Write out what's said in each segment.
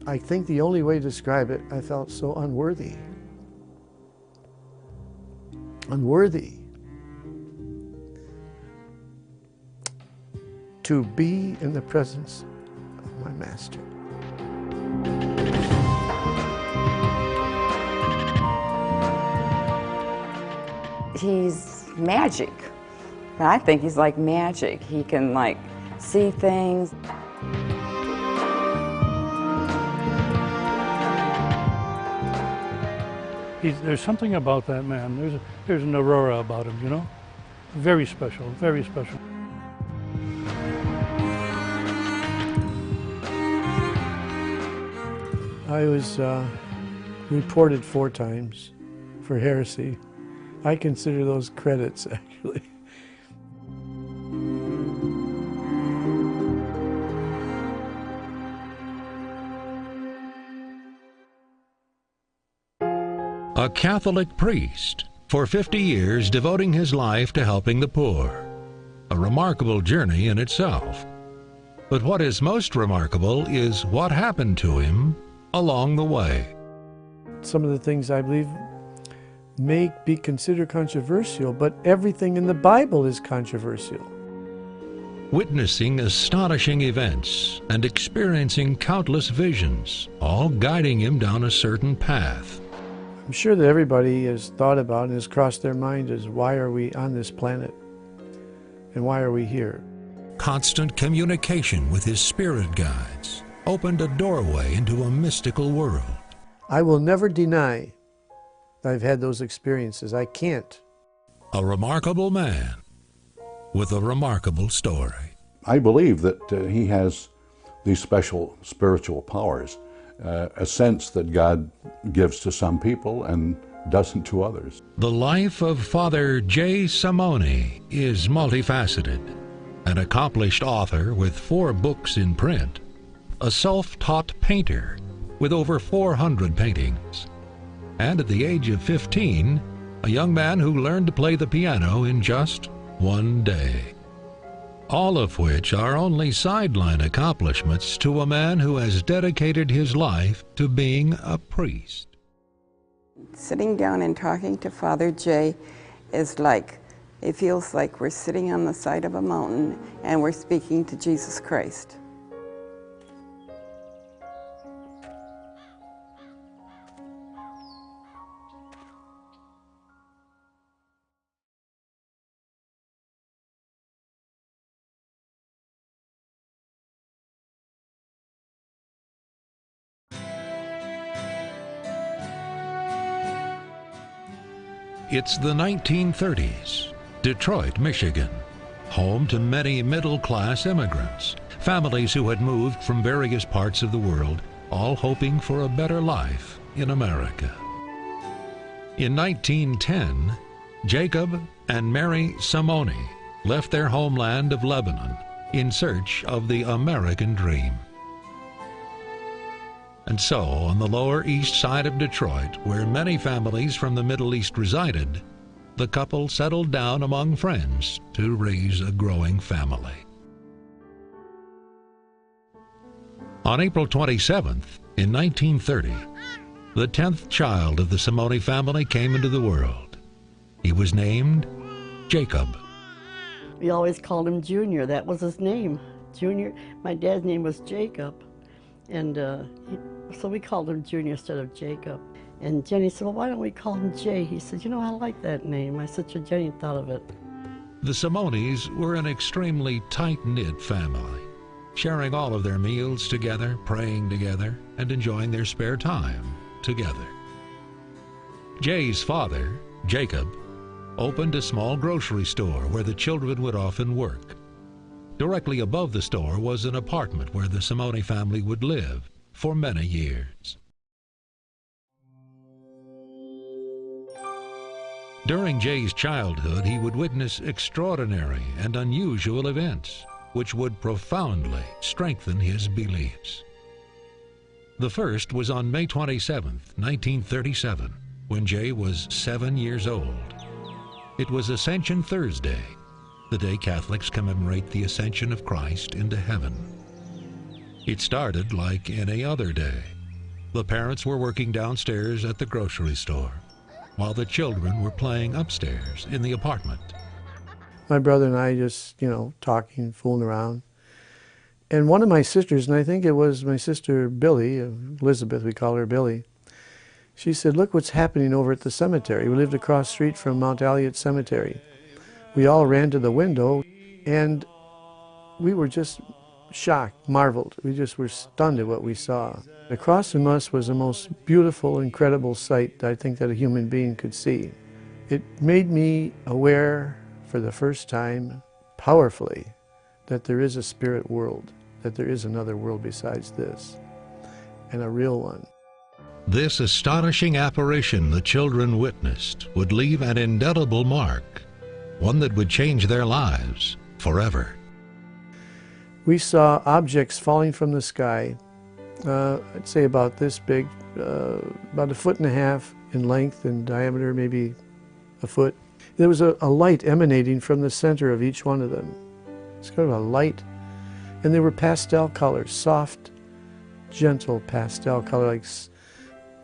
I think the only way to describe it, I felt so unworthy. Unworthy to be in the presence of my Master. He's magic. I think he's like magic. He can like see things. There's something about that man. There's an aurora about him, you know? Very special, very special. I was reported 4 times for heresy. I consider those credits, actually. A Catholic priest, for 50 years devoting his life to helping the poor. A remarkable journey in itself. But what is most remarkable is what happened to him along the way. Some of the things I believe may be considered controversial, but everything in the Bible is controversial. Witnessing astonishing events and experiencing countless visions, all guiding him down a certain path. I'm sure that everybody has thought about and has crossed their mind is, why are we on this planet? And why are we here? Constant communication with his spirit guides opened a doorway into a mystical world. I will never deny that I've had those experiences. I can't. A remarkable man with a remarkable story. I believe that he has these special spiritual powers, a sense that God gives to some people and doesn't to others. The life of Father J. Samonie is multifaceted. An accomplished author with 4 books in print, a self-taught painter with over 400 paintings, and at the age of 15, a young man who learned to play the piano in just 1 day. All of which are only sideline accomplishments to a man who has dedicated his life to being a priest. Sitting down and talking to Father Jay is like, it feels like we're sitting on the side of a mountain and we're speaking to Jesus Christ. It's the 1930s, Detroit, Michigan, home to many middle-class immigrants, families who had moved from various parts of the world, all hoping for a better life in America. In 1910, Jacob and Mary Samonie left their homeland of Lebanon in search of the American dream. And so, on the Lower East Side of Detroit, where many families from the Middle East resided, the couple settled down among friends to raise a growing family. On April 27th, in 1930, the 10th child of the Samonie family came into the world. He was named Jacob. We always called him Junior. That was his name, Junior. My dad's name was Jacob, and so we called him Junior instead of Jacob. And Jenny said, well, why don't we call him Jay? He said, you know, I like that name. I said, so Jenny thought of it. The Samonies were an extremely tight-knit family, sharing all of their meals together, praying together, and enjoying their spare time together. Jay's father, Jacob, opened a small grocery store where the children would often work. Directly above the store was an apartment where the Samonie family would live for many years. During Jay's childhood, he would witness extraordinary and unusual events, which would profoundly strengthen his beliefs. The first was on May 27, 1937, when Jay was 7 years old. It was Ascension Thursday, the day Catholics commemorate the ascension of Christ into heaven. It started like any other day. The parents were working downstairs at the grocery store, while the children were playing upstairs in the apartment. My brother and I just, talking, fooling around. And one of my sisters, and I think it was my sister Billy, Elizabeth, we call her Billy, she said, "Look what's happening over at the cemetery." We lived across the street from Mount Eliot Cemetery. We all ran to the window, and we were just shocked, marveled. We just were stunned at what we saw. Across from us was the most beautiful, incredible sight I think that a human being could see. It made me aware for the first time, powerfully, that there is a spirit world, that there is another world besides this, and a real one. This astonishing apparition the children witnessed would leave an indelible mark, one that would change their lives forever. We saw objects falling from the sky, I'd say about this big, about 1.5 feet in length and diameter, maybe a foot. There was a light emanating from the center of each one of them. It's kind of a light, and they were pastel colors, soft, gentle pastel color, like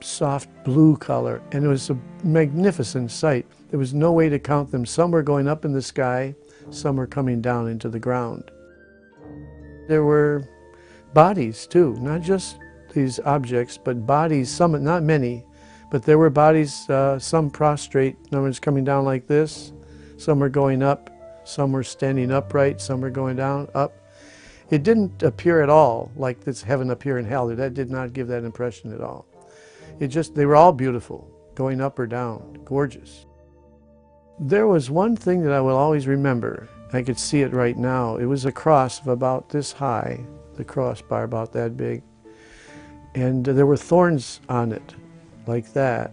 soft blue color, and it was a magnificent sight. There was no way to count them. Some were going up in the sky, some were coming down into the ground. There were bodies too, not just these objects, but bodies, some, not many, but there were bodies, some prostrate, in other words, coming down like this, some were going up, some were standing upright, some were going down, up. It didn't appear at all like this heaven up here in hell. That did not give that impression at all. They were all beautiful, going up or down, gorgeous. There was one thing that I will always remember. I could see it right now. It was a cross of about this high, the crossbar about that big. And there were thorns on it, like that.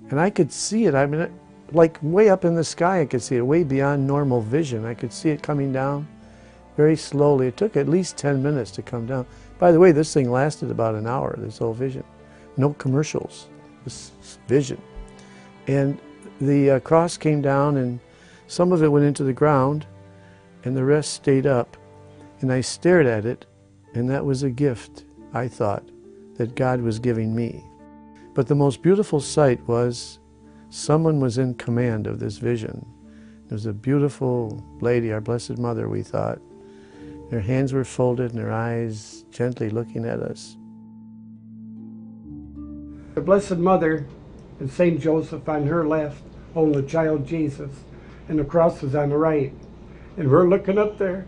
And I could see it, like way up in the sky I could see it, way beyond normal vision. I could see it coming down very slowly. It took at least 10 minutes to come down. By the way, this thing lasted about an hour, this whole vision. No commercials, this vision. And the cross came down, and some of it went into the ground, and the rest stayed up. And I stared at it, and that was a gift, I thought, that God was giving me. But the most beautiful sight was someone was in command of this vision. It was a beautiful lady, our Blessed Mother, we thought. Her hands were folded and her eyes gently looking at us. The Blessed Mother and St. Joseph on her left holding the child Jesus, and the cross is on the right. And we're looking up there.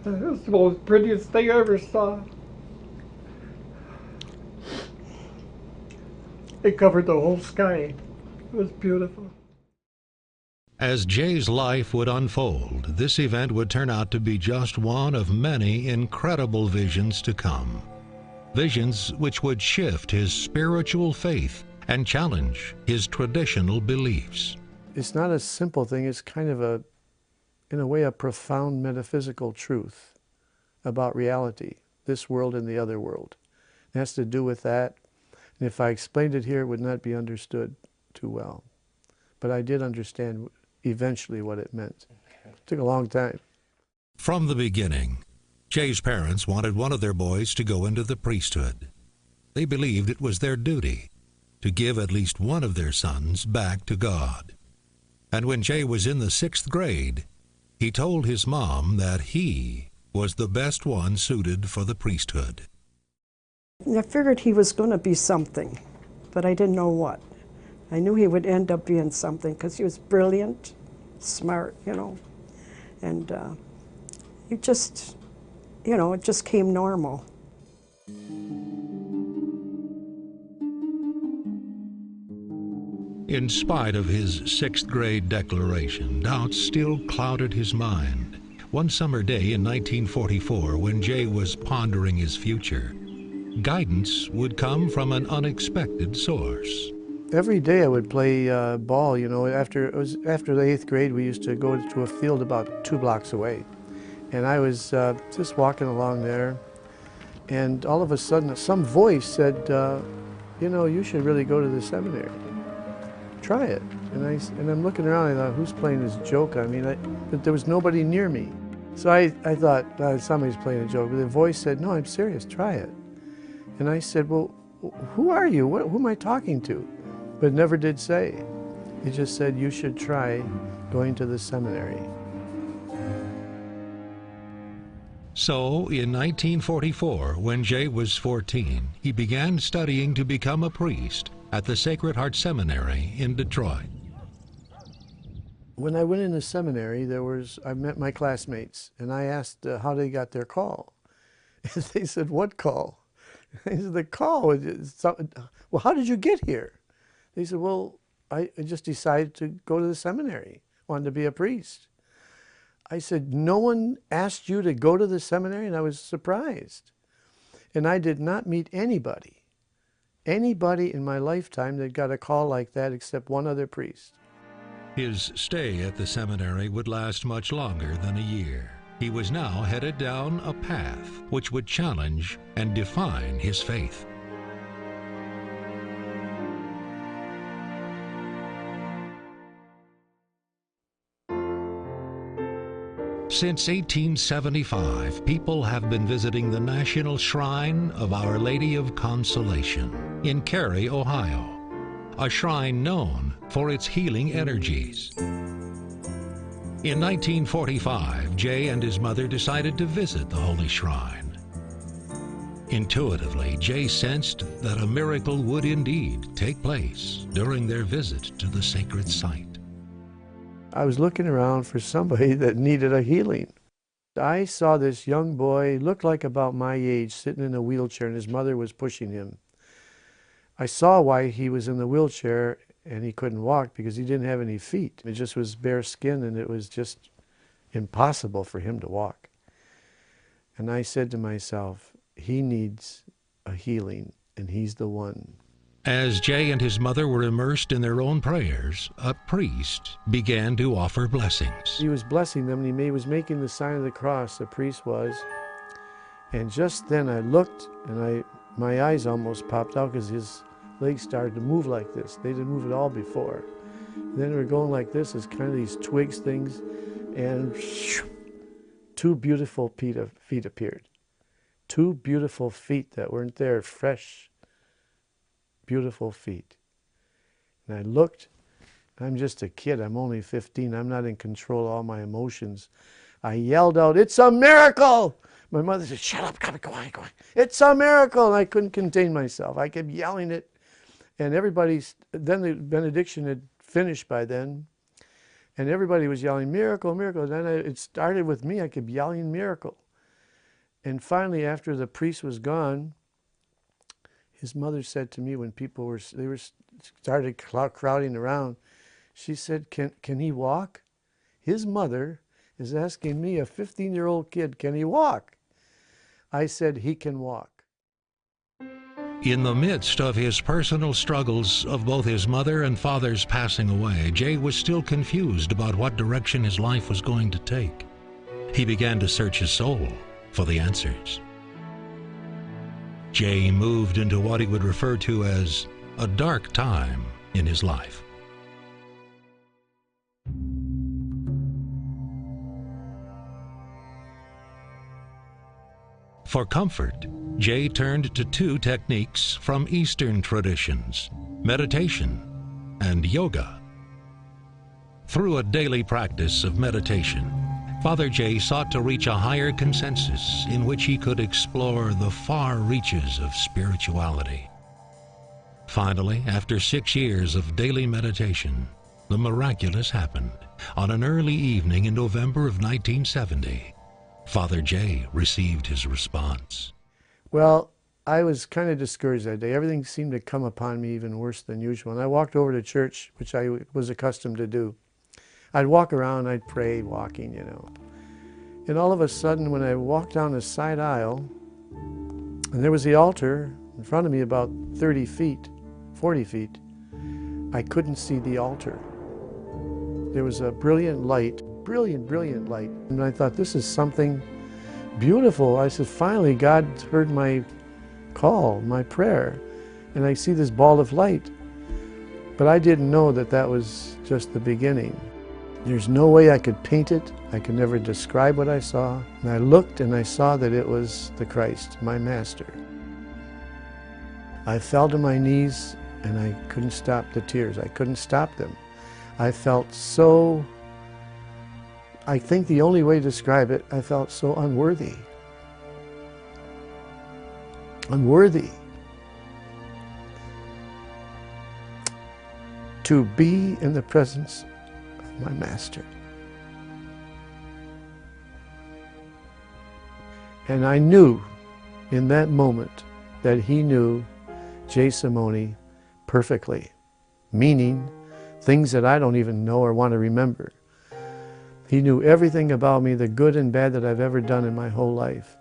It was the most prettiest thing I ever saw. It covered the whole sky. It was beautiful. As Jay's life would unfold, this event would turn out to be just one of many incredible visions to come. Visions which would shift his spiritual faith and challenge his traditional beliefs. It's not a simple thing, it's kind of in a way, a profound metaphysical truth about reality, this world and the other world. It has to do with that. And if I explained it here, it would not be understood too well. But I did understand eventually what it meant. It took a long time. From the beginning, Jay's parents wanted one of their boys to go into the priesthood. They believed it was their duty to give at least one of their sons back to God. And when Jay was in the 6th grade, he told his mom that he was the best one suited for the priesthood. I figured he was going to be something, but I didn't know what. I knew he would end up being something because he was brilliant, smart, and it just came normal. In spite of his 6th grade declaration, doubts still clouded his mind. One summer day in 1944, when Jay was pondering his future, guidance would come from an unexpected source. Every day I would play ball, after the 8th grade we used to go to a field about 2 blocks away. And I was just walking along there, and all of a sudden some voice said, you know, you should really go to the seminary. Try it. And I'm looking around, and I thought, who's playing this joke on me? But there was nobody near me. So I thought, somebody's playing a joke. But the voice said, no, I'm serious, try it. And I said, well, who are you? Who am I talking to? But it never did say. He just said, you should try going to the seminary. So, in 1944, when Jay was 14, he began studying to become a priest at the Sacred Heart Seminary in Detroit. When I went in the seminary, I met my classmates, and I asked how they got their call. And they said, what call? They said, the call. Well, how did you get here? They said, well, I just decided to go to the seminary, wanted to be a priest. I said, no one asked you to go to the seminary? And I was surprised. And I did not meet anybody in my lifetime that got a call like that except one other priest. His stay at the seminary would last much longer than a year. He was now headed down a path which would challenge and define his faith. Since 1875, people have been visiting the National Shrine of Our Lady of Consolation in Cary, Ohio, a shrine known for its healing energies. In 1945, Jay and his mother decided to visit the holy shrine. Intuitively, Jay sensed that a miracle would indeed take place during their visit to the sacred site. I was looking around for somebody that needed a healing. I saw this young boy, looked like about my age, sitting in a wheelchair, and his mother was pushing him. I saw why he was in the wheelchair and he couldn't walk, because he didn't have any feet. It just was bare skin, and it was just impossible for him to walk. And I said to myself, he needs a healing, and he's the one. As Jay and his mother were immersed in their own prayers, a priest began to offer blessings. He was blessing them, and he was making the sign of the cross, the priest was. And just then I looked, and my eyes almost popped out, because his legs started to move like this. They didn't move at all before. And then they were going like this, as kind of these twigs things, and two beautiful feet appeared. Two beautiful feet that weren't there, fresh, beautiful feet. And I looked. I'm just a kid. I'm only 15. I'm not in control of all my emotions. I yelled out, "It's a miracle!" My mother said, "Shut up, come on, go on. It's a miracle!" And I couldn't contain myself. I kept yelling it. And then the benediction had finished by then. And everybody was yelling, "Miracle, miracle." And then it started with me. I kept yelling, "Miracle." And finally, after the priest was gone, his mother said to me, when people started crowding around, she said, can he walk? His mother is asking me, a 15-year-old kid, can he walk? I said, he can walk. In the midst of his personal struggles of both his mother and father's passing away, Jay was still confused about what direction his life was going to take. He began to search his soul for the answers. Jay moved into what he would refer to as a dark time in his life. For comfort, Jay turned to two techniques from Eastern traditions: meditation and yoga. Through a daily practice of meditation, Father Jay sought to reach a higher consensus in which he could explore the far reaches of spirituality. Finally, after 6 years of daily meditation, the miraculous happened. On an early evening in November of 1970, Father Jay received his response. Well, I was kind of discouraged that day. Everything seemed to come upon me even worse than usual. And I walked over to church, which I was accustomed to do. I'd walk around, I'd pray, walking, you know. And all of a sudden, when I walked down the side aisle, and there was the altar in front of me about 30 feet, 40 feet, I couldn't see the altar. There was a brilliant light brilliant, brilliant light. And I thought, this is something beautiful. I said, finally, God heard my call, my prayer, and I see this ball of light. But I didn't know that that was just the beginning. There's no way I could paint it. I could never describe what I saw. And I looked and I saw that it was the Christ, my Master. I fell to my knees and I couldn't stop the tears. I couldn't stop them. I felt so, I think the only way to describe it, I felt so unworthy. Unworthy to be in the presence of my Master. And I knew in that moment that he knew J. Samonie perfectly, meaning things that I don't even know or want to remember. He knew everything about me, the good and bad that I've ever done in my whole life.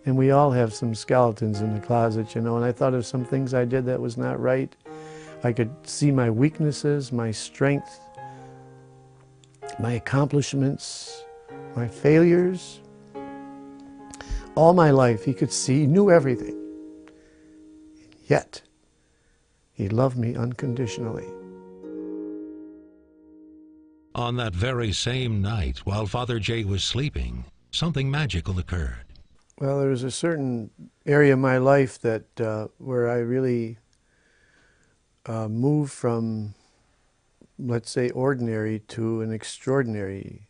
And we all have some skeletons in the closet, you know, and I thought of some things I did that was not right. I could see my weaknesses, my strength, my accomplishments, my failures. All my life he could see, he knew everything. Yet, he loved me unconditionally. On that very same night, while Father Jay was sleeping, something magical occurred. Well, there was a certain area of my life that where I really moved from, let's say, ordinary to an extraordinary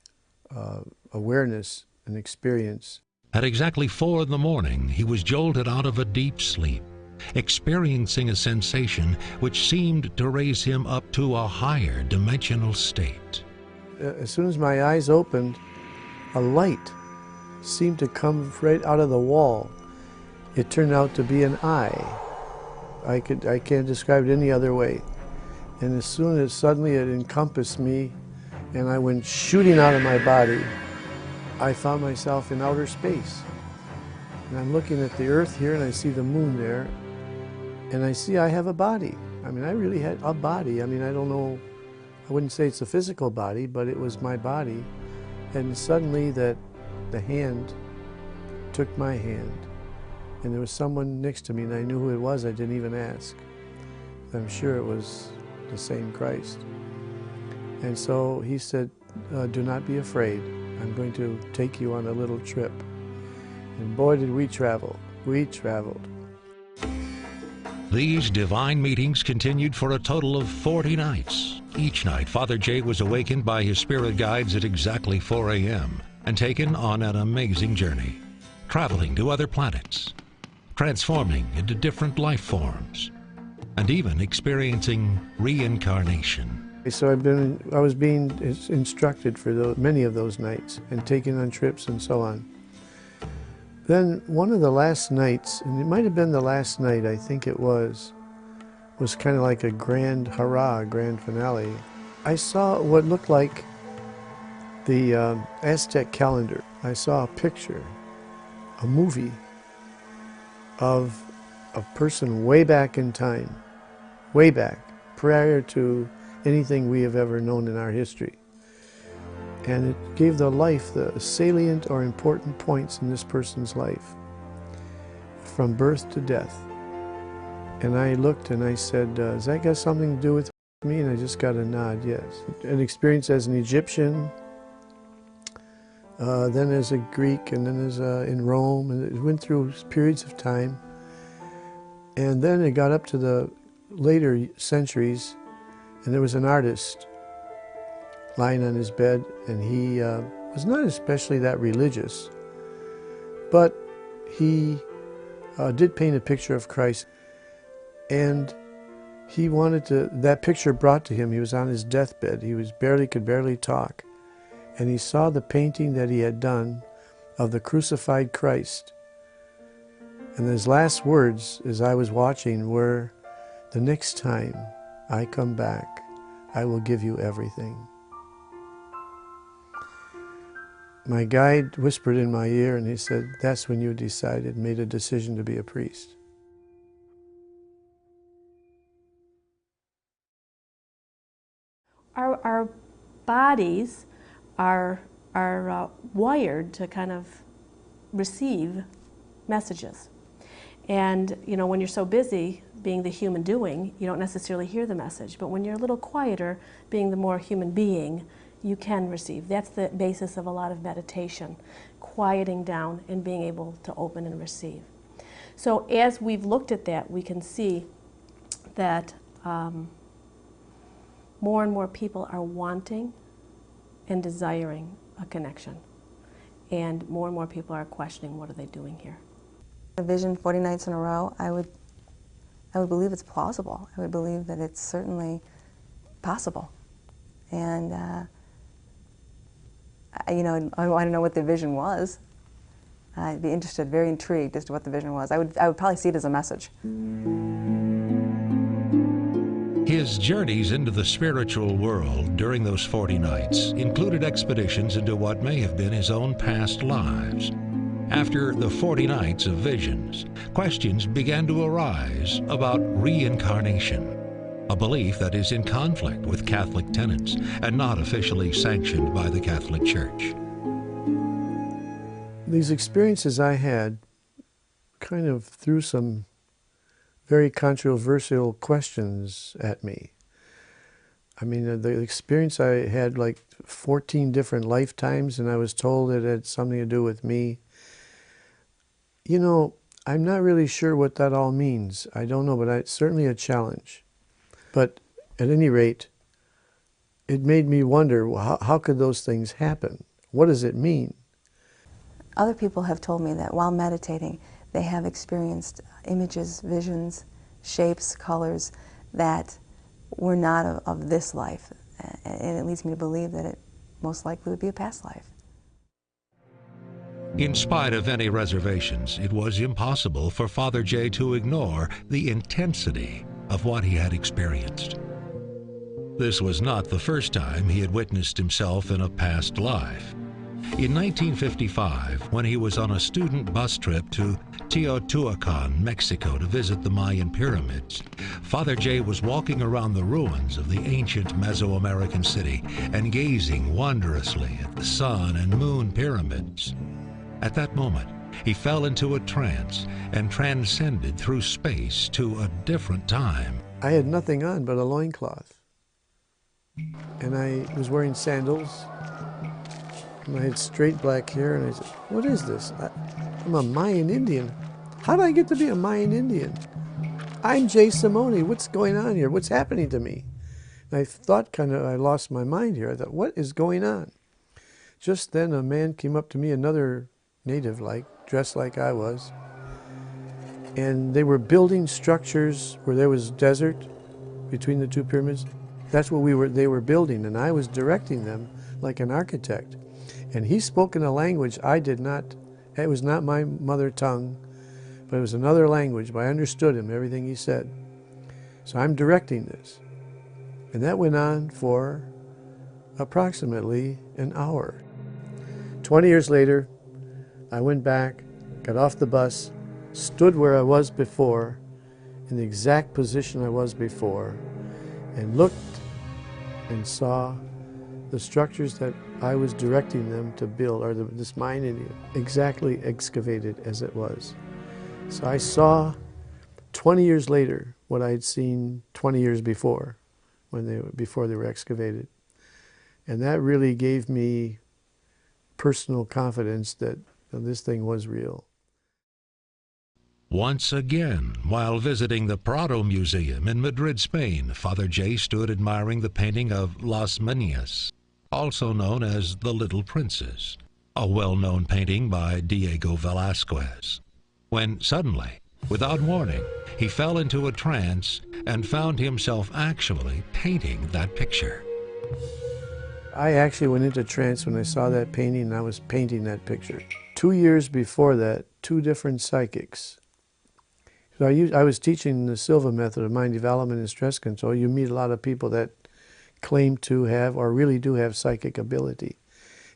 awareness and experience. At exactly 4 in the morning, he was jolted out of a deep sleep, experiencing a sensation which seemed to raise him up to a higher dimensional state. As soon as my eyes opened, a light seemed to come right out of the wall. It turned out to be an eye. I can't describe it any other way. And as soon as suddenly it encompassed me and I went shooting out of my body, I found myself in outer space. And I'm looking at the earth here and I see the moon there, and I see I have a body. I mean, I really had a body. I mean, I don't know, I wouldn't say it's a physical body, but it was my body. And suddenly that the hand took my hand, and there was someone next to me, and I knew who it was. I didn't even ask. I'm sure it was the same Christ. And so he said, do not be afraid. I'm going to take you on a little trip. And boy, did we travel. We traveled. These divine meetings continued for a total of 40 nights. Each night, Father Jay was awakened by his spirit guides at exactly 4 a.m. and taken on an amazing journey, traveling to other planets, transforming into different life forms, and even experiencing reincarnation. So I was being instructed for many of those nights and taken on trips and so on. Then one of the last nights, and it might have been the last night, I think it was kind of like a grand hurrah, grand finale. I saw what looked like the Aztec calendar. I saw a picture, a movie of a person way back in time, way back, prior to anything we have ever known in our history. And it gave the life the salient or important points in this person's life, from birth to death. And I looked and I said, has that got something to do with me? And I just got a nod, yes. An experience as an Egyptian, then as a Greek, and then as in Rome, and it went through periods of time. And then it got up to the later centuries, and there was an artist lying on his bed, and he was not especially that religious, but he did paint a picture of Christ, and he wanted to, that picture brought to him, he was on his deathbed, he was could barely talk, and he saw the painting that he had done of the crucified Christ. And his last words, as I was watching, were, the next time I come back, I will give you everything. My guide whispered in my ear and he said, that's when you decided, made a decision to be a priest. Our bodies are wired to kind of receive messages. And you know, when you're so busy being the human doing, you don't necessarily hear the message. But when you're a little quieter, being the more human being, you can receive. That's the basis of a lot of meditation, quieting down and being able to open and receive. So as we've looked at that, we can see that more and more people are wanting and desiring a connection. And more people are questioning, what are they doing here? A vision 40 nights in a row, I would believe it's plausible. I would believe that it's certainly possible. And, you know, I want to know what the vision was. I'd be interested, very intrigued as to what the vision was. I would probably see it as a message. His journeys into the spiritual world during those 40 nights included expeditions into what may have been his own past lives. After the 40 nights of visions, questions began to arise about reincarnation, a belief that is in conflict with Catholic tenets and not officially sanctioned by the Catholic Church. These experiences I had kind of threw some very controversial questions at me. I mean, the experience I had like 14 different lifetimes, and I was told it had something to do with me. You know, I'm not really sure what that all means. I don't know, but it's certainly a challenge. But at any rate, it made me wonder, how could those things happen? What does it mean? Other people have told me that while meditating, they have experienced images, visions, shapes, colors that were not of this life. And it leads me to believe that it most likely would be a past life. In spite of any reservations, it was impossible for Father Jay to ignore the intensity of what he had experienced. This was not the first time he had witnessed himself in a past life. In 1955, when he was on a student bus trip to Teotihuacan, Mexico, to visit the Mayan pyramids, Father Jay was walking around the ruins of the ancient Mesoamerican city and gazing wondrously at the sun and moon pyramids. At that moment, he fell into a trance and transcended through space to a different time. I had nothing on but a loincloth. And I was wearing sandals. And I had straight black hair, and I said, what is this? I'm a Mayan Indian. How did I get to be a Mayan Indian? I'm Jay Samonie. What's going on here? What's happening to me? And I thought I lost my mind here. I thought, what is going on? Just then a man came up to me, another native-like, dressed like I was. And they were building structures where there was desert between the two pyramids. That's what they were building, and I was directing them like an architect. And he spoke in a language I did not, it was not my mother tongue, but it was another language, but I understood him, everything he said. So I'm directing this. And that went on for approximately an hour. 20 years later, I went back, got off the bus, stood where I was before, in the exact position I was before, and looked and saw the structures that I was directing them to build, or this Mayan Indian, exactly excavated as it was. So I saw 20 years later what I had seen 20 years before, before they were excavated. And that really gave me personal confidence that this thing was real. Once again, while visiting the Prado Museum in Madrid, Spain, Father Jay stood admiring the painting of Las Meninas, also known as The Little Princess, a well-known painting by Diego Velázquez, when suddenly, without warning, he fell into a trance and found himself actually painting that picture. I actually went into trance when I saw that painting, and I was painting that picture. 2 years before that, two different psychics. So I was teaching the Silva method of mind development and stress control. You meet a lot of people that claim to have or really do have psychic ability.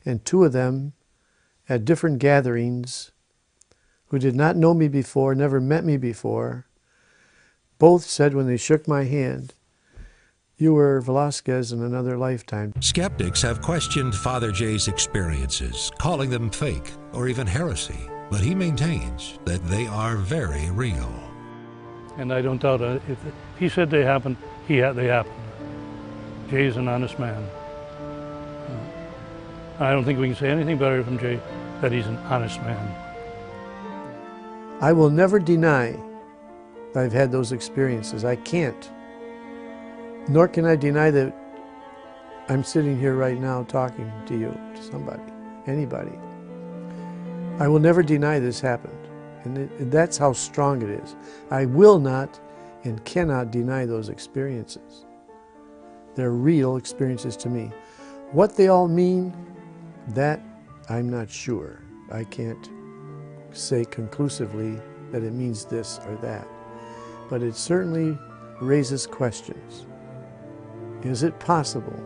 And two of them at different gatherings who did not know me before, never met me before, both said when they shook my hand, You were Velasquez in another lifetime. Skeptics have questioned Father Jay's experiences, calling them fake or even heresy, but he maintains that they are very real. And I don't doubt it. If he said they happened, they happened. Jay's an honest man. I don't think we can say anything better from Jay, that he's an honest man. I will never deny that I've had those experiences. I can't. Nor can I deny that I'm sitting here right now talking to you, to somebody, anybody. I will never deny this happened. And that's how strong it is. I will not and cannot deny those experiences. They're real experiences to me. What they all mean, that I'm not sure. I can't say conclusively that it means this or that. But it certainly raises questions. Is it possible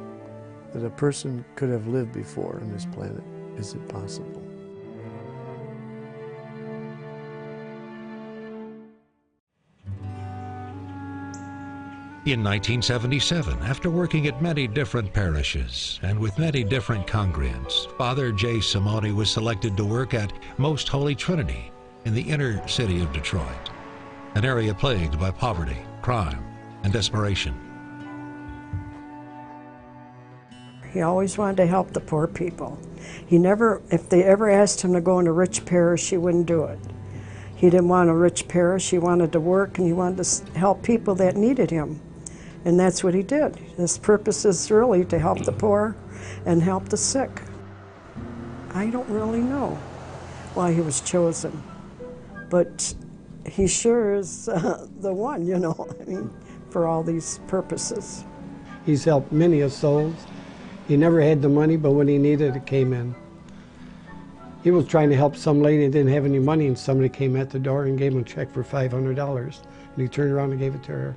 that a person could have lived before on this planet? Is it possible? In 1977, after working at many different parishes and with many different congregants, Father J. Samonie was selected to work at Most Holy Trinity in the inner city of Detroit, an area plagued by poverty, crime, and desperation. He always wanted to help the poor people. He never, if they ever asked him to go in a rich parish, he wouldn't do it. He didn't want a rich parish. He wanted to work and he wanted to help people that needed him. And that's what he did. His purpose is really to help the poor and help the sick. I don't really know why he was chosen, but he sure is the one, you know, I mean, for all these purposes. He's helped many of souls. He never had the money, but when he needed it, came in. He was trying to help some lady that didn't have any money, and somebody came at the door and gave him a check for $500, and he turned around and gave it to her.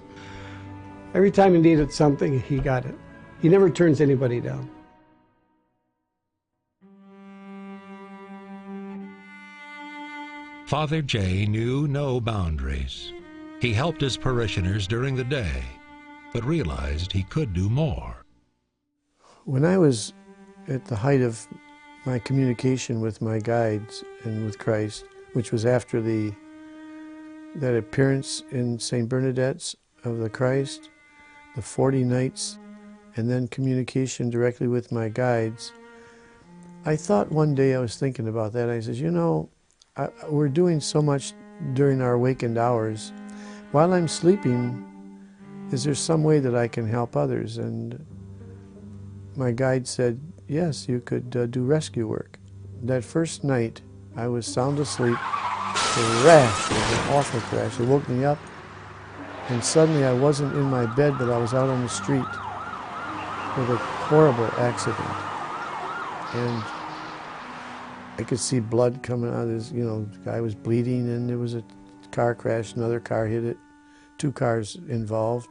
Every time he needed something, he got it. He never turns anybody down. Father J. knew no boundaries. He helped his parishioners during the day, but realized he could do more. When I was at the height of my communication with my guides and with Christ, which was after that appearance in St. Bernadette's of the Christ, the 40 nights, and then communication directly with my guides, I thought one day, I was thinking about that, I said, you know, we're doing so much during our awakened hours. While I'm sleeping, is there some way that I can help others? And my guide said, yes, you could do rescue work. That first night, I was sound asleep. The crash was an awful crash. It woke me up, and suddenly I wasn't in my bed, but I was out on the street with a horrible accident. And I could see blood coming out of his, you know, the guy was bleeding, and there was a car crash, another car hit it, 2 cars involved.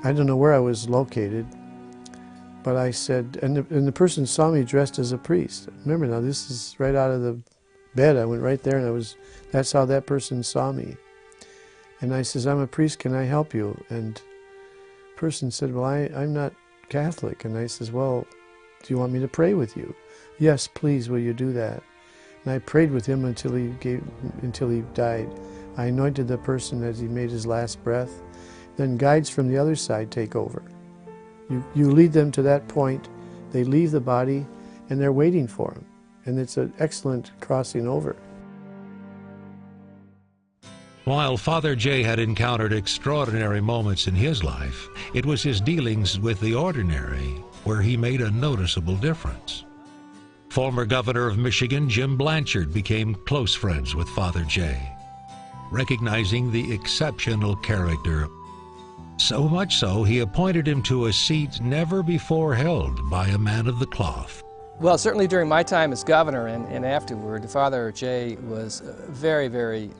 I don't know where I was located, but I said, and the person saw me dressed as a priest. Remember now, this is right out of the bed. I went right there, and that's how that person saw me. And I says, I'm a priest, can I help you? And the person said, well, I'm not Catholic. And I says, well, do you want me to pray with you? Yes, please, will you do that? And I prayed with him until he died. I anointed the person as he made his last breath. Then guides from the other side take over. You lead them to that point, they leave the body, and they're waiting for him. And it's an excellent crossing over. While Father J. had encountered extraordinary moments in his life, it was his dealings with the ordinary where he made a noticeable difference. Former Governor of Michigan, Jim Blanchard, became close friends with Father J., recognizing the exceptional character. So much so, he appointed him to a seat never before held by a man of the cloth. Well, certainly during my time as governor and afterward, Father J. was very, very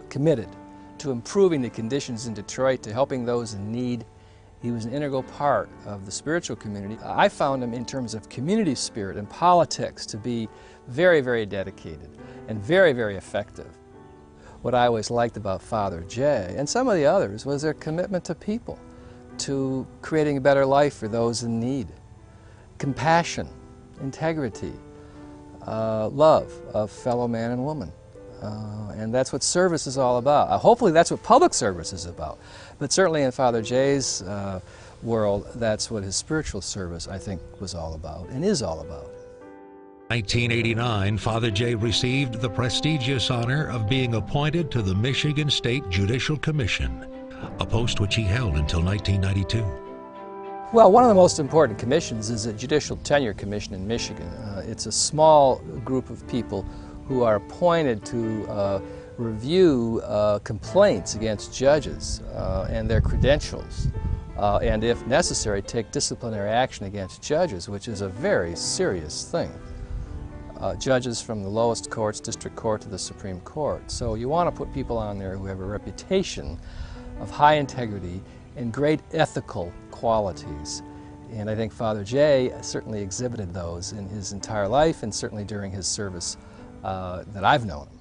committed to improving the conditions in Detroit, to helping those in need. He was an integral part of the spiritual community. I found him, in terms of community spirit and politics, to be very, very dedicated and very, very effective. What I always liked about Father J. and some of the others was their commitment to people, to creating a better life for those in need. Compassion, integrity, love of fellow man and woman. And that's what service is all about. Hopefully that's what public service is about. But certainly in Father Jay's world, that's what his spiritual service, I think, was all about and is all about. 1989, Father Jay received the prestigious honor of being appointed to the Michigan State Judicial Commission, a post which he held until 1992. Well, one of the most important commissions is a Judicial Tenure Commission in Michigan. It's a small group of people who are appointed to review complaints against judges and their credentials, and if necessary, take disciplinary action against judges, which is a very serious thing. Judges from the lowest courts, district court to the Supreme Court. So you want to put people on there who have a reputation of high integrity and great ethical qualities. And I think Father Jay certainly exhibited those in his entire life and certainly during his service that I've known him.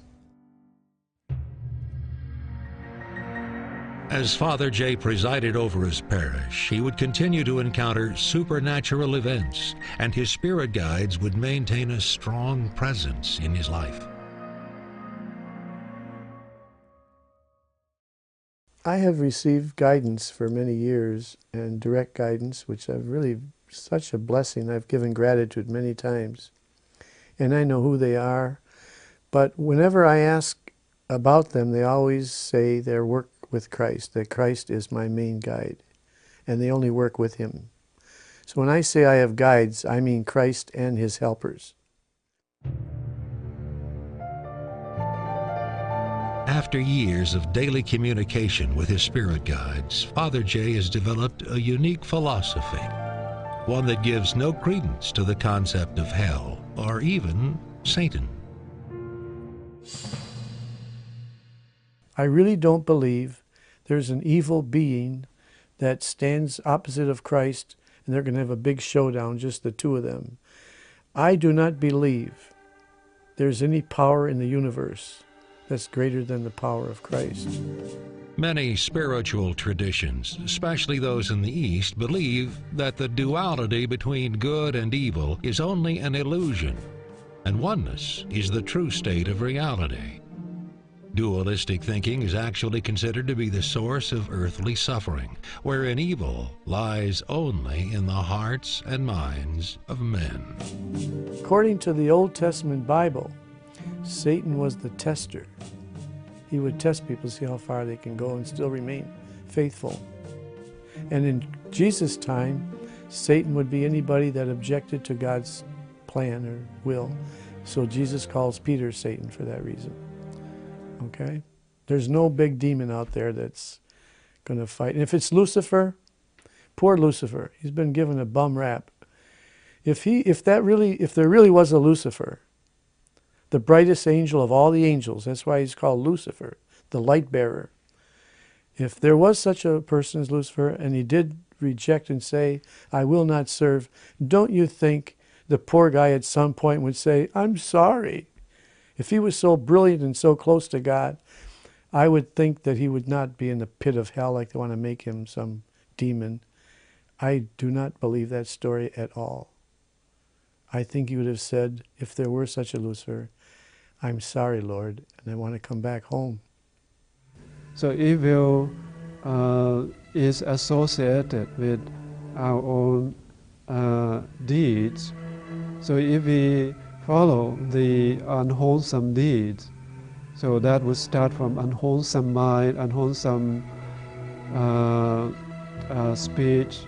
As Father Jay presided over his parish, he would continue to encounter supernatural events, and his spirit guides would maintain a strong presence in his life. I have received guidance for many years, and direct guidance, which I've really, such a blessing. I've given gratitude many times, and I know who they are. But whenever I ask about them, they always say their work with Christ, that Christ is my main guide, and they only work with Him. So when I say I have guides, I mean Christ and His helpers. After years of daily communication with his spirit guides, Father Jay has developed a unique philosophy, one that gives no credence to the concept of hell or even Satan. I really don't believe there's an evil being that stands opposite of Christ and they're going to have a big showdown, just the two of them. I do not believe there's any power in the universe that's greater than the power of Christ. Many spiritual traditions, especially those in the East, believe that the duality between good and evil is only an illusion, and oneness is the true state of reality. Dualistic thinking is actually considered to be the source of earthly suffering, wherein evil lies only in the hearts and minds of men. According to the Old Testament Bible, Satan was the tester. He would test people, see how far they can go and still remain faithful. And in Jesus' time, Satan would be anybody that objected to God's plan or will. So Jesus calls Peter Satan for that reason. Okay? There's no big demon out there that's going to fight. And if it's Lucifer, poor Lucifer, he's been given a bum rap. If there really was a Lucifer, the brightest angel of all the angels, that's why he's called Lucifer, the light bearer. If there was such a person as Lucifer, and he did reject and say, I will not serve, don't you think the poor guy at some point would say, I'm sorry? If he was so brilliant and so close to God, I would think that he would not be in the pit of hell like they want to make him some demon. I do not believe that story at all. I think he would have said, if there were such a Lucifer, I'm sorry, Lord, and I want to come back home. So evil is associated with our own deeds. So if we follow the unwholesome deeds, so that would start from unwholesome mind, unwholesome speech.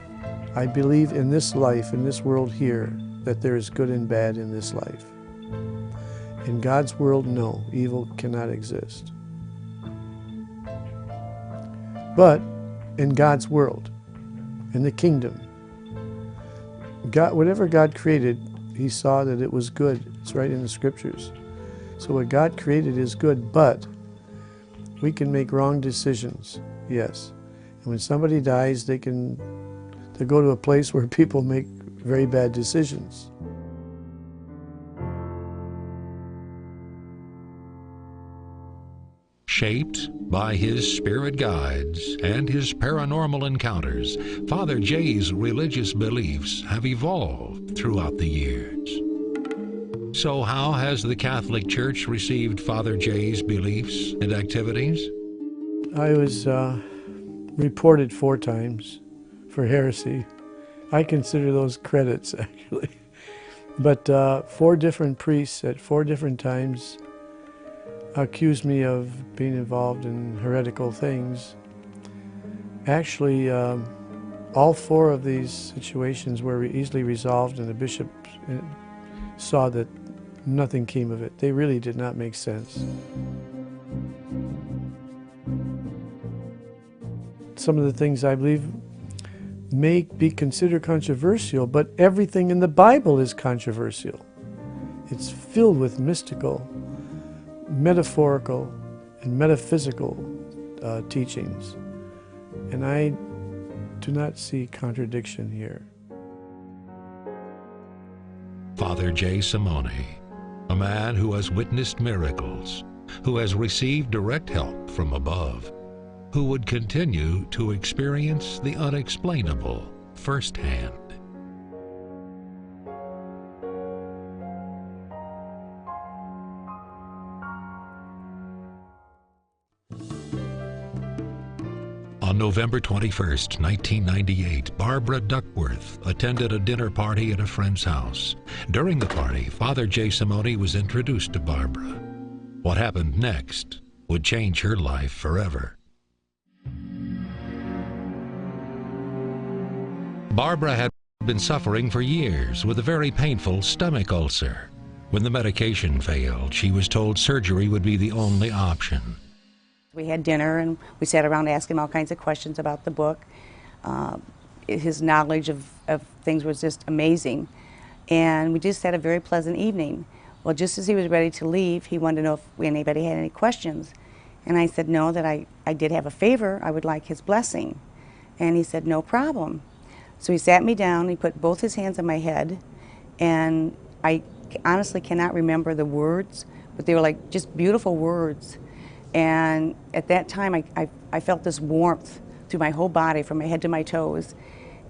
I believe in this life, in this world here, that there is good and bad in this life. In God's world, no, evil cannot exist. But in God's world, in the kingdom, God, whatever God created, He saw that it was good. It's right in the scriptures. So what God created is good, but we can make wrong decisions, yes. And when somebody dies, they go to a place where people make very bad decisions. Shaped by his spirit guides and his paranormal encounters, Father Jay's religious beliefs have evolved throughout the years. So how has the Catholic Church received Father Jay's beliefs and activities? I was reported 4 times for heresy. I consider those credits, actually. But 4 different priests at 4 different times accused me of being involved in heretical things. Actually, all 4 of these situations were easily resolved, and the bishop saw that nothing came of it. They really did not make sense. Some of the things I believe may be considered controversial, but everything in the Bible is controversial. It's filled with mystical, metaphorical, and metaphysical teachings. And I do not see contradiction here. Father Jay Samonie, a man who has witnessed miracles, who has received direct help from above, who would continue to experience the unexplainable firsthand. On November 21st, 1998, Barbara Duckworth attended a dinner party at a friend's house. During the party, Father Jay Samonie was introduced to Barbara. What happened next would change her life forever. Barbara had been suffering for years with a very painful stomach ulcer. When the medication failed, she was told surgery would be the only option. We had dinner and we sat around asking all kinds of questions about the book. His knowledge of things was just amazing. And we just had a very pleasant evening. Well, just as he was ready to leave, he wanted to know if anybody had any questions. And I said no, that I did have a favor. I would like his blessing. And he said, no problem. So he sat me down, he put both his hands on my head, and I honestly cannot remember the words, but they were like just beautiful words. And at that time, I felt this warmth through my whole body, from my head to my toes.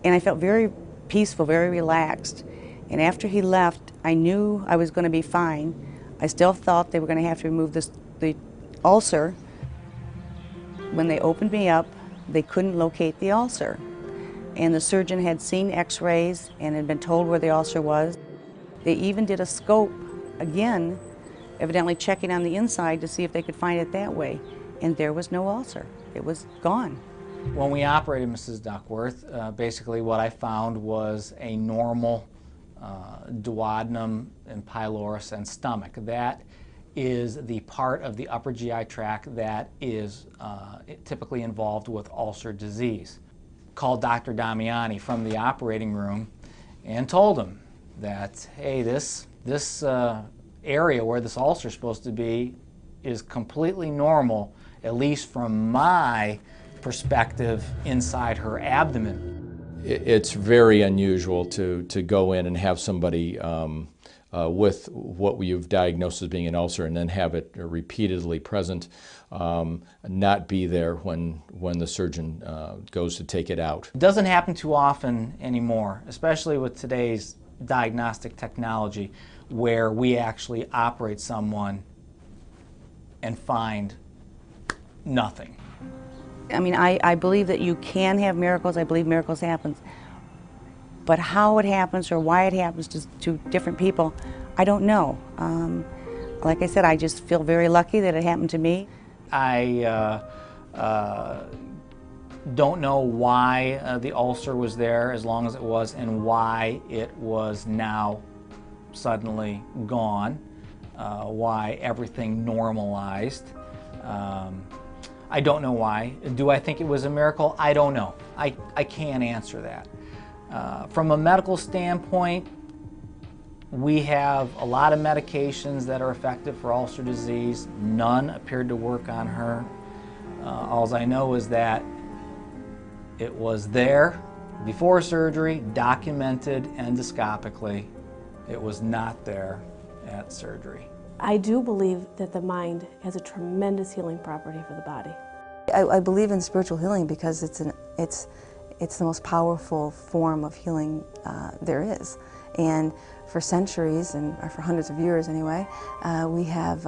And I felt very peaceful, very relaxed. And after he left, I knew I was going to be fine. I still thought they were going to have to remove the ulcer. When they opened me up, they couldn't locate the ulcer. And the surgeon had seen x-rays and had been told where the ulcer was. They even did a scope again, evidently checking on the inside to see if they could find it that way. And there was no ulcer. It was gone. When we operated Mrs. Duckworth, basically what I found was a normal duodenum and pylorus and stomach. That is the part of the upper GI tract that is typically involved with ulcer disease. Called Dr. Damiani from the operating room and told him that, hey, this area where this ulcer is supposed to be is completely normal, at least from my perspective, inside her abdomen. It's very unusual to go in and have somebody with what you've diagnosed as being an ulcer and then have it repeatedly present, not be there when the surgeon goes to take it out. It doesn't happen too often anymore, especially with today's diagnostic technology, where we actually operate someone and find nothing. I mean, I believe that you can have miracles. I believe miracles happen. But how it happens or why it happens to different people, I don't know. Like I said, I just feel very lucky that it happened to me. I don't know why the ulcer was there as long as it was and why it was now suddenly gone, why everything normalized. I don't know why. Do I think it was a miracle? I don't know. I can't answer that. From a medical standpoint, we have a lot of medications that are effective for ulcer disease. None appeared to work on her. All I know is that it was there before surgery, documented endoscopically. It was not there at surgery. I do believe that the mind has a tremendous healing property for the body. I believe in spiritual healing because it's the most powerful form of healing there is. And for centuries, and for hundreds of years anyway, we have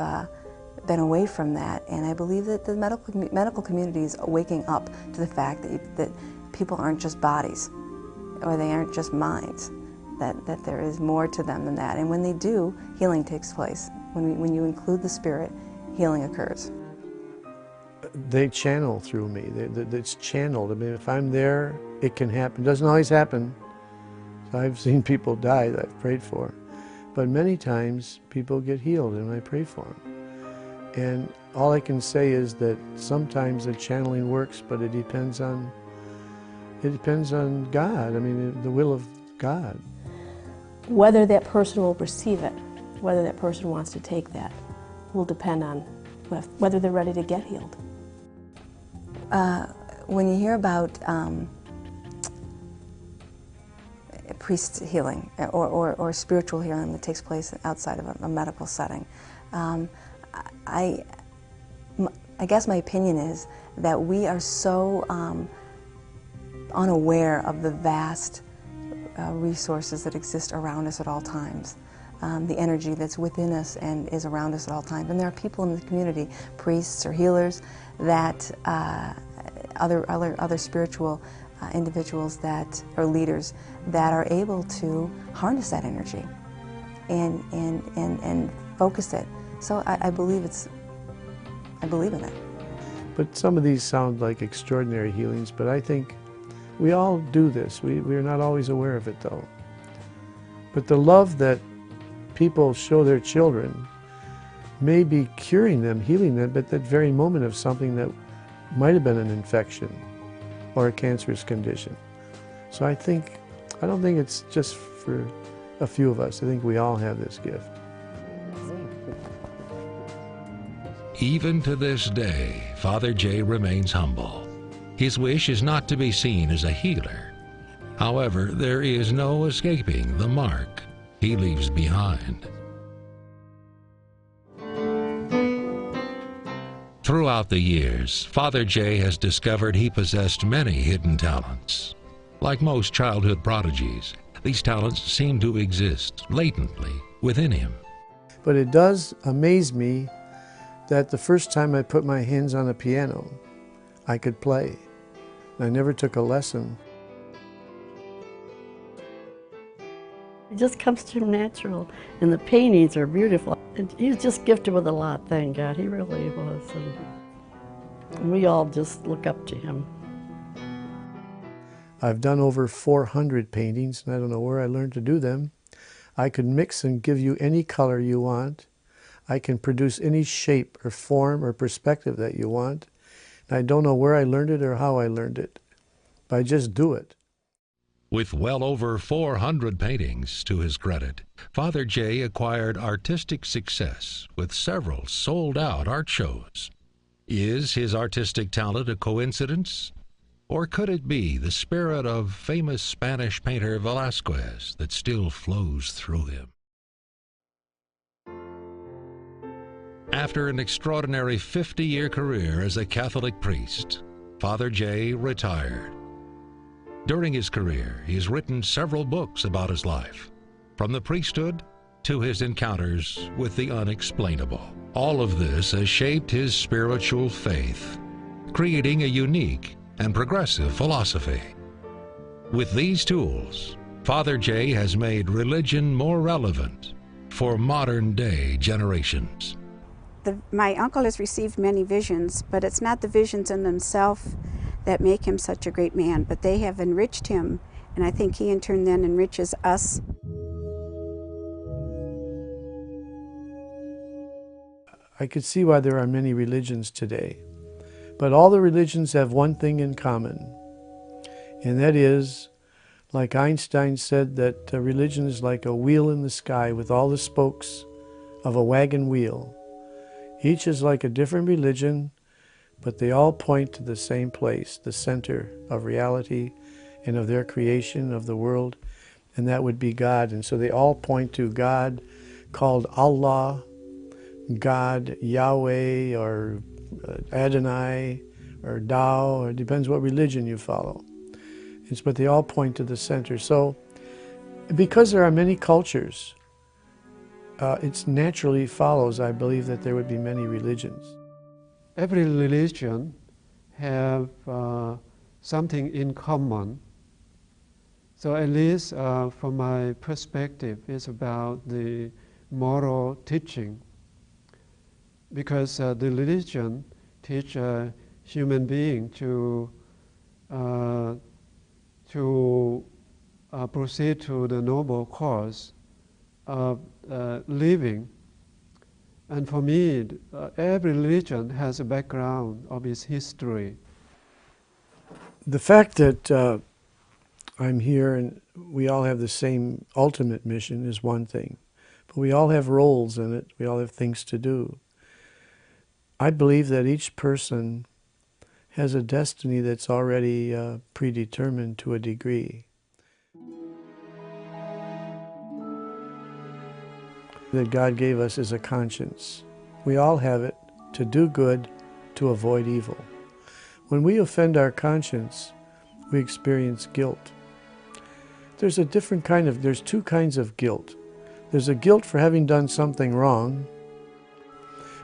been away from that. And I believe that the medical community is waking up to the fact that people aren't just bodies, or they aren't just minds, that there is more to them than that. And when they do, healing takes place. When you include the spirit, healing occurs. They channel through me. It's channeled. I mean, if I'm there, it can happen. It doesn't always happen. I've seen people die that I've prayed for. But many times, people get healed when I pray for them. And all I can say is that sometimes the channeling works, but it depends on God. I mean, the will of God. Whether that person will receive it, whether that person wants to take that, will depend on whether they're ready to get healed. When you hear about priest healing or spiritual healing that takes place outside of a medical setting, I guess my opinion is that we are so unaware of the vast resources that exist around us at all times. The energy that's within us and is around us at all times. And there are people in the community, priests or healers, that other spiritual individuals or leaders that are able to harness that energy and focus it. So I believe in it. But some of these sound like extraordinary healings, but I think we all do this. We're not always aware of it, though. But the love that people show their children may be curing them, healing them at that very moment of something that might have been an infection or a cancerous condition. So I don't think it's just for a few of us. I think we all have this gift. Even to this day, Father Jay remains humble. His wish is not to be seen as a healer. However, there is no escaping the mark he leaves behind. Throughout the years, Father Jay has discovered he possessed many hidden talents. Like most childhood prodigies, these talents seem to exist latently within him. But it does amaze me that the first time I put my hands on a piano, I could play. I never took a lesson. It just comes to him natural, and the paintings are beautiful. And he was just gifted with a lot, thank God. He really was. And we all just look up to him. I've done over 400 paintings, and I don't know where I learned to do them. I could mix and give you any color you want. I can produce any shape or form or perspective that you want. And I don't know where I learned it or how I learned it, but I just do it. With well over 400 paintings to his credit, Father Jay acquired artistic success with several sold-out art shows. Is his artistic talent a coincidence? Or could it be the spirit of famous Spanish painter Velázquez that still flows through him? After an extraordinary 50-year career as a Catholic priest, Father Jay retired. During his career, he has written several books about his life, from the priesthood to his encounters with the unexplainable. All of this has shaped his spiritual faith, creating a unique and progressive philosophy. With these tools, Father Jay has made religion more relevant for modern-day generations. My uncle has received many visions, but it's not the visions in themselves that make him such a great man, but they have enriched him, and I think he in turn then enriches us. I could see why there are many religions today, but all the religions have one thing in common, and that is, like Einstein said, that religion is like a wheel in the sky with all the spokes of a wagon wheel. Each is like a different religion, but they all point to the same place, the center of reality and of their creation of the world, and that would be God. And so they all point to God, called Allah, God, Yahweh, or Adonai, or Tao, or it depends what religion you follow. But they all point to the center. So, because there are many cultures, it naturally follows, I believe, that there would be many religions. Every religion have something in common. So at least from my perspective, it's about the moral teaching. Because the religion teach a human being to proceed to the noble cause of living. And for me, every religion has a background of its history. The fact that I'm here and we all have the same ultimate mission is one thing, but we all have roles in it, we all have things to do. I believe that each person has a destiny that's already predetermined to a degree. That God gave us is a conscience. We all have it to do good, to avoid evil. When we offend our conscience, we experience guilt. There's two kinds of guilt. There's a guilt for having done something wrong,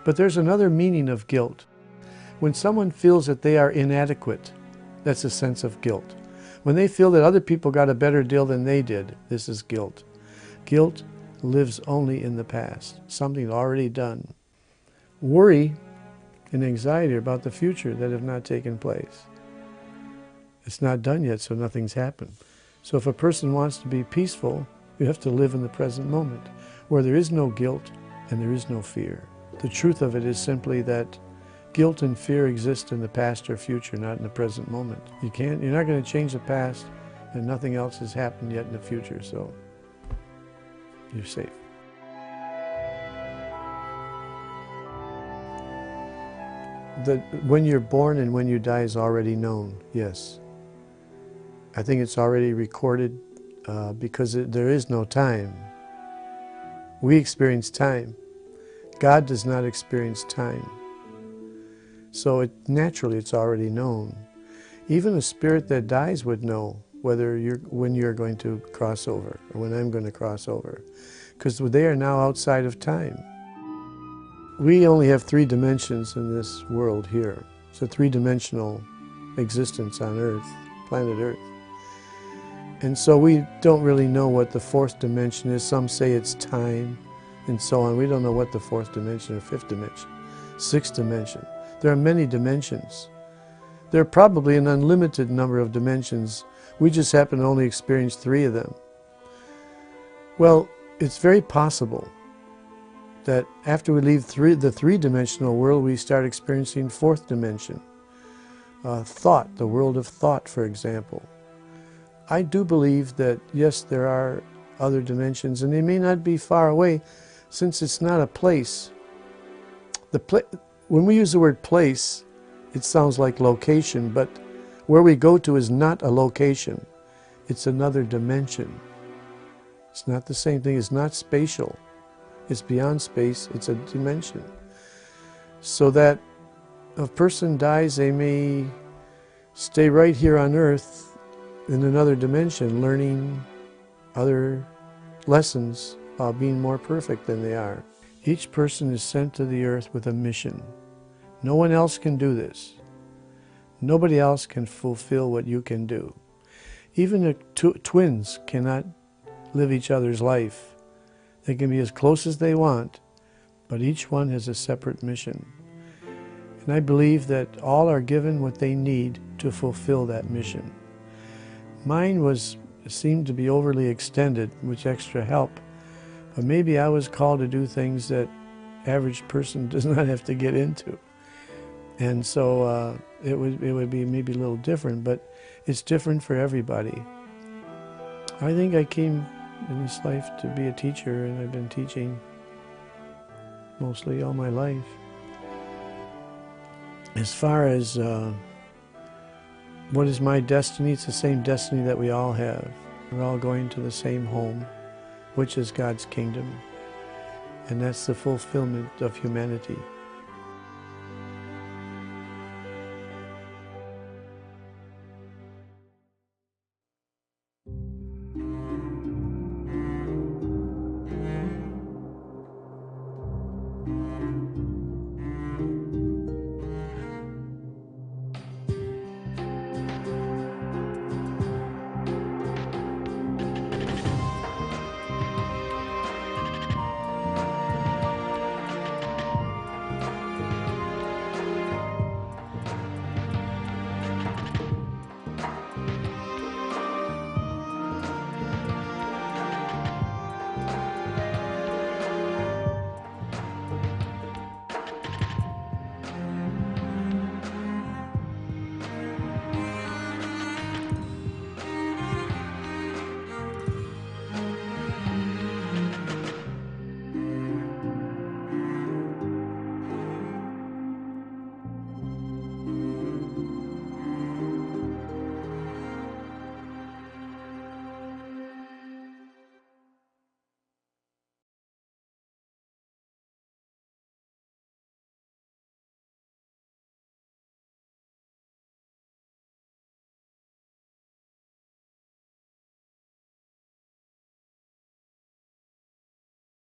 but there's another meaning of guilt. When someone feels that they are inadequate, that's a sense of guilt. When they feel that other people got a better deal than they did, this is guilt. Guilt lives only in the past, something already done. Worry and anxiety are about the future that have not taken place. It's not done yet, so nothing's happened. So if a person wants to be peaceful, you have to live in the present moment, where there is no guilt and there is no fear. The truth of it is simply that guilt and fear exist in the past or future, not in the present moment. You're not going to change the past, and nothing else has happened yet in the future, so you're safe. When you're born and when you die is already known, yes. I think it's already recorded because there is no time. We experience time. God does not experience time. So naturally it's already known. Even a spirit that dies would know when you're going to cross over, or when I'm going to cross over, because they are now outside of time. We only have 3 dimensions in this world here. It's a 3-dimensional existence on Earth, planet Earth. And so we don't really know what the 4th dimension is. Some say it's time, and so on. We don't know what the 4th dimension or 5th dimension, 6th dimension. There are many dimensions. There are probably an unlimited number of dimensions. We just happen to only experience 3 of them. Well, it's very possible that after we leave the 3-dimensional world, we start experiencing 4th dimension. Thought, the world of thought, for example. I do believe that, yes, there are other dimensions, and they may not be far away, since it's not a place. When we use the word place, it sounds like location, but where we go to is not a location. It's another dimension. It's not the same thing. It's not spatial. It's beyond space. It's a dimension. So that if a person dies, they may stay right here on Earth in another dimension, learning other lessons while being more perfect than they are. Each person is sent to the earth with a mission. No one else can do this. Nobody else can fulfill what you can do. Even twins cannot live each other's life. They can be as close as they want, but each one has a separate mission. And I believe that all are given what they need to fulfill that mission. Mine seemed to be overly extended, with extra help, but maybe I was called to do things that average person does not have to get into. And so it would be maybe a little different, but it's different for everybody. I think I came in this life to be a teacher, and I've been teaching mostly all my life. As far as what is my destiny, it's the same destiny that we all have. We're all going to the same home, which is God's kingdom. and that's the fulfillment of humanity.